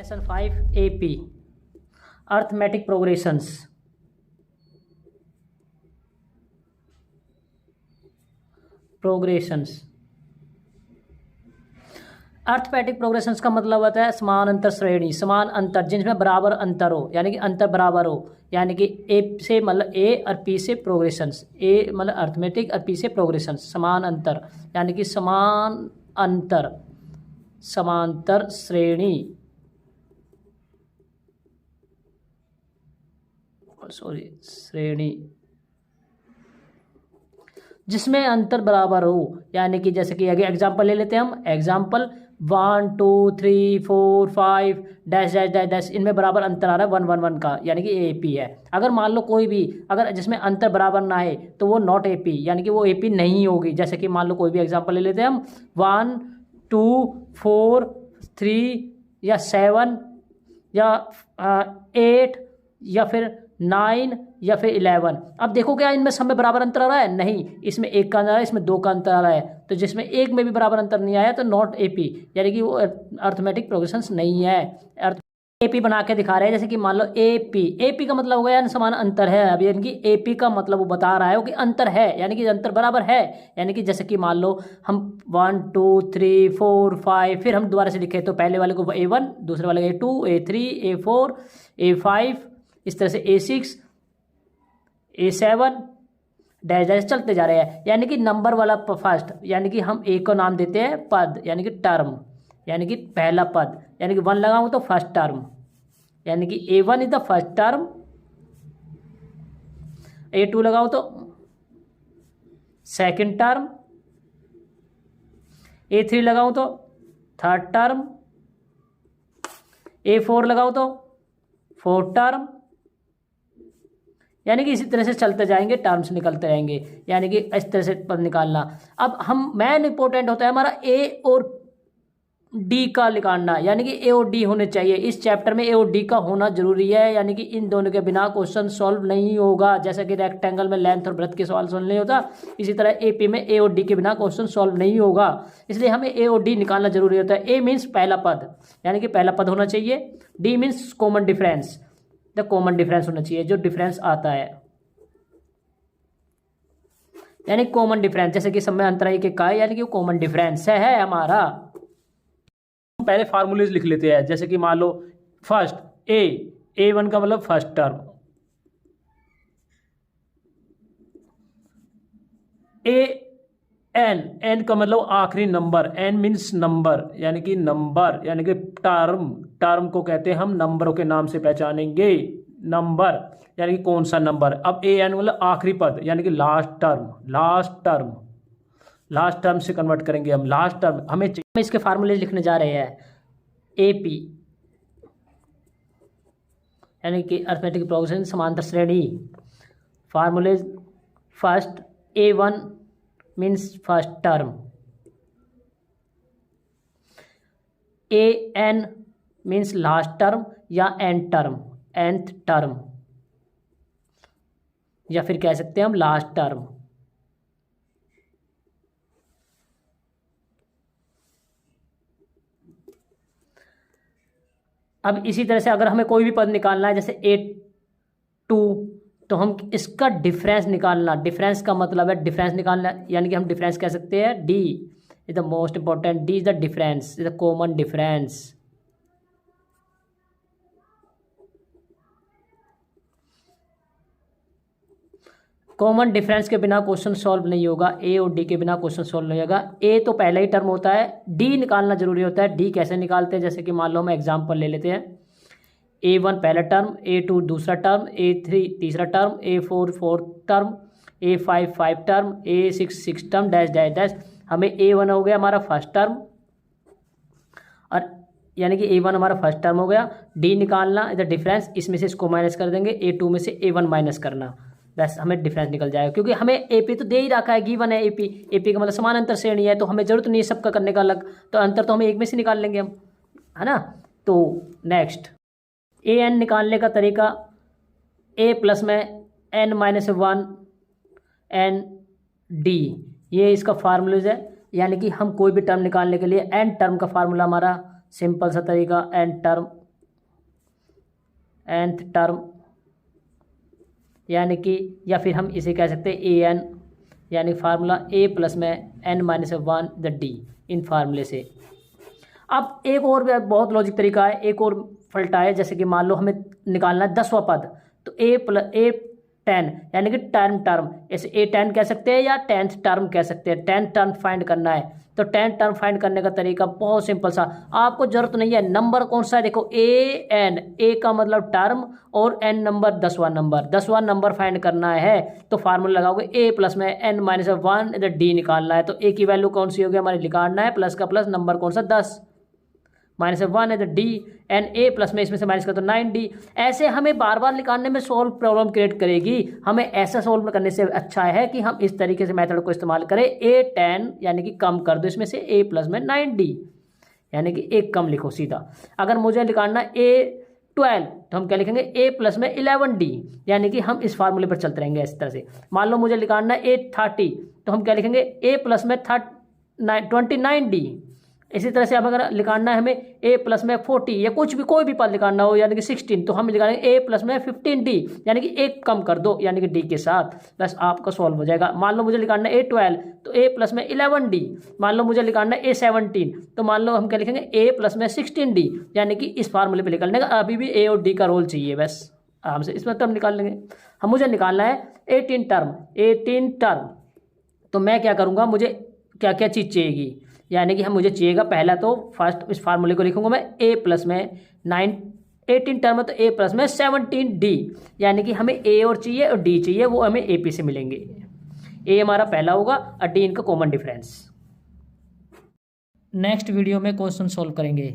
Lesson 5 AP arithmetic progressions. Arithmetic progressions का मतलब होता है समान अंतर श्रेणी, समान अंतर जिनमें बराबर अंतर हो, यानी कि अंतर बराबर हो, यानी कि ए से मतलब ए और पी से प्रोग्रेशंस, ए मतलब अर्थमेटिक और पी से प्रोग्रेशंस, समान अंतर यानी कि समान अंतर, समांतर श्रेणी, श्रेणी जिसमें अंतर बराबर हो, यानी कि जैसे कि आगे एग्जाम्पल ले लेते हैं हम। Example 1 2 3 4 5 dash dash dash dash, इनमें बराबर अंतर आ रहा है 1 1 1 का, यानी कि AP है। अगर मान लो कोई भी अगर जिसमें अंतर बराबर ना है तो वो नॉट AP, यानी कि वो AP नहीं होगी। जैसे कि मान लो कोई भी एग्जाम्पल ले लेते हैं हम 1 2 4 3 या 7 या 8 या फिर 9 या फिर 11। अब देखो क्या इनमें सब में बराबर अंतर आ रहा है? नहीं, इसमें एक का अंतर आ रहा है, इसमें 2 का अंतर आ रहा है। तो जिसमें एक में भी बराबर अंतर नहीं आया तो नॉट AP, यानी कि वो अर्थमेटिक प्रोग्रेशंस नहीं है। AP बना के दिखा रहे हैं, जैसे कि मान लो AP का मतलब हो गया समान अंतर है। अब यानी कि AP का मतलब वो बता रहा है कि अंतर है, यानी कि अंतर बराबर है। यानी कि जैसे कि मान लो हम 1 2 3 4 5, फिर हम दोबारा से लिखे तो पहले वाले को A1, दूसरे वाले को A2 A3 A4 A5, इस तरह से A6 A7 डैश डैश चलते जा रहे हैं। यानी कि नंबर वाला फर्स्ट, यानी कि हम A को नाम देते हैं पद, यानी कि टर्म, यानी कि पहला पद, यानी कि 1 लगाऊं तो फर्स्ट टर्म, यानी कि A1 is the first term, A2 लगाऊं तो सेकंड टर्म, A3 लगाऊं तो थर्ड टर्म, A4 लगाऊं तो फोर्थ टर्म, यानी कि इसी तरह से चलते जाएंगे, टर्म्स निकलते जाएंगे, यानी कि इस तरह से पद निकालना। अब हम मेन इंपॉर्टेंट होता है हमारा A और D का निकालना, यानी कि A और D होने चाहिए इस चैप्टर में। A और D का होना जरूरी है, यानी कि इन दोनों के बिना क्वेश्चन सॉल्व नहीं होगा। जैसे कि रेक्टेंगल में लेंथ और ब्रेड्थ के सवाल सॉल्व नहीं होता, इसी तरह AP में A और D के बिना क्वेश्चन सॉल्व नहीं होगा। इसलिए हमें A और D निकालना जरूरी होता है। A मीन्स पहला पद, यानी कि पहला पद होना चाहिए। D means common difference, the common difference होना चाहिए, जो डिफरेंस आता है, यानी कॉमन डिफरेंस। जैसे कि सब में अंतर एक का है, यानी कि कॉमन डिफरेंस है हमारा। पहले फार्मूलेज लिख लेते हैं। जैसे कि मान लो फर्स्ट A1 का मतलब फर्स्ट टर्म, N का मतलब आखिरी नंबर, N मीन्स नंबर, यानी कि नंबर, यानी कि टर्म को कहते हैं हम नंबरों के नाम से पहचानेंगे। नंबर यानी कि कौन सा नंबर। अब AN मतलब आखिरी पद, यानी कि लास्ट टर्म से कन्वर्ट करेंगे हम। लास्ट टर्म हमें इसके फार्मूले लिखने जा रहे हैं। AP यानी कि अर्थमेटिक प्रोग्रेशन, समांतर श्रेणी। फार्मूलेज first A1 means first term, AN means last term या एंड टर्म, nth टर्म, या फिर कह सकते हैं हम लास्ट टर्म। अब इसी तरह से अगर हमें कोई भी पद निकालना है, जैसे A2, तो हम इसका डिफरेंस निकालना, डिफरेंस का मतलब है डिफरेंस निकालना, यानी कि हम डिफरेंस कह सकते हैं D is the most important, D is the difference, is the common difference. Common difference के बिना क्वेश्चन सॉल्व नहीं होगा। A और D के बिना क्वेश्चन सॉल्व नहीं होगा। A तो पहला ही टर्म होता है, D निकालना जरूरी होता है। D कैसे निकालते हैं? जैसे कि मान लो हम एग्जांपल ले लेते हैं। A1 पहला टर्म, A2 दूसरा टर्म, A3 तीसरा term, A4 fourth term, A5 five term, A6 six term, dash dash dash. हमें A1 हो गया हमारा फर्स्ट टर्म, और यानी कि A1 हमारा फर्स्ट टर्म हो गया। D निकालना इधर डिफरेंस, इसमें से इसको माइनस कर देंगे, A2 में से A1 माइनस करना, बस हमें डिफरेंस निकल जाएगा। क्योंकि हमें AP तो दे ही रखा है, गिवन है AP का मतलब समान अंतर श्रेणी है, तो हमें जरूरत नहीं है सबका करने का अलग, तो अंतर तो हमें एक में से निकाल लेंगे हम, है ना। तो नेक्स्ट AN निकालने का तरीका, A प्लस में N-1 ND, ये इसका फार्मूलेज है। यानी कि हम कोई भी टर्म निकालने के लिए N टर्म का फार्मूला हमारा सिंपल सा तरीका, N टर्म nth टर्म, यानी कि या फिर हम इसे कह सकते हैं ए एन, यानी फार्मूला ए प्लस में n minus one the d, इन फार्मूले से। अब एक और भी बहुत लॉजिक तरीका है, एक और फलटा है, जैसे कि मान लो हमें निकालना है 10वां पद, तो ए 10 यानी कि टर्म, ऐसे ए 10 कह सकते हैं या 10th टर्म कह सकते हैं। 10th टर्म फाइंड करना है, तो 10th टर्म फाइंड करने का तरीका बहुत सिंपल सा, आपको जरूरत नहीं है नंबर कौन सा है, देखो ए एन, ए का मतलब टर्म और एन नंबर 10वां नंबर, 10वां नंबर फाइंड करना है, तो फार्मूला लगाओगे ए प्लस में एन माइनस वन डी निकालना है। तो ए की वैल्यू कौन सी होगी हमारी, निकालना है, प्लस का प्लस, नंबर कौन सा 10 माइनस वन है तो डी, एन ए प्लस में इसमें से माइनस कर तो 9d। ऐसे हमें बार बार निकालने में सोल्व प्रॉब्लम क्रिएट करेगी, हमें ऐसा सोल्व करने से अच्छा है कि हम इस तरीके से मेथड को इस्तेमाल करें। ए 10 यानी कि कम कर दो इसमें से ए प्लस में 9d, यानी कि एक कम लिखो सीधा। अगर मुझे निकालना ए 12 तो हम क्या लिखेंगे, ए प्लस में 11d, यानी कि हम इस फार्मूले पर चलते रहेंगे इस तरह से। मान लो मुझे निकालना ए 30 तो हम क्या लिखेंगे, ए प्लस में 29d। इसी तरह से अब अगर निकालना है हमें a प्लस में 40 या कुछ भी कोई भी पद निकालना हो, यानी कि 16, तो हम निकालेंगे a प्लस में 15d, यानी कि एक कम कर दो, यानी कि d के साथ, बस आपका सॉल्व हो जाएगा। मान लो मुझे निकालना है a 12 तो a प्लस में 11d। मान लो मुझे निकालना है a 17 तो मान लो हम क्या लिखेंगे, a प्लस में 16d, यानी कि इस फार्मूले पर निकलने का अभी भी a और d का रोल चाहिए, बस आराम से इसमें टर्म निकाल लेंगे। हम मुझे निकालना है 18 टर्म, तो मैं क्या करूँगा, मुझे क्या क्या चीज़ चाहिएगी, यानी कि हम मुझे चाहिएगा, पहला तो फर्स्ट इस फार्मूले को लिखूंगा मैं a प्लस में 18 टर्म है तो a प्लस में 17d, यानी कि हमें a और चाहिए और d चाहिए, वो हमें AP से मिलेंगे। a हमारा पहला होगा और d इनका कॉमन डिफरेंस। नेक्स्ट वीडियो में क्वेश्चन सॉल्व करेंगे।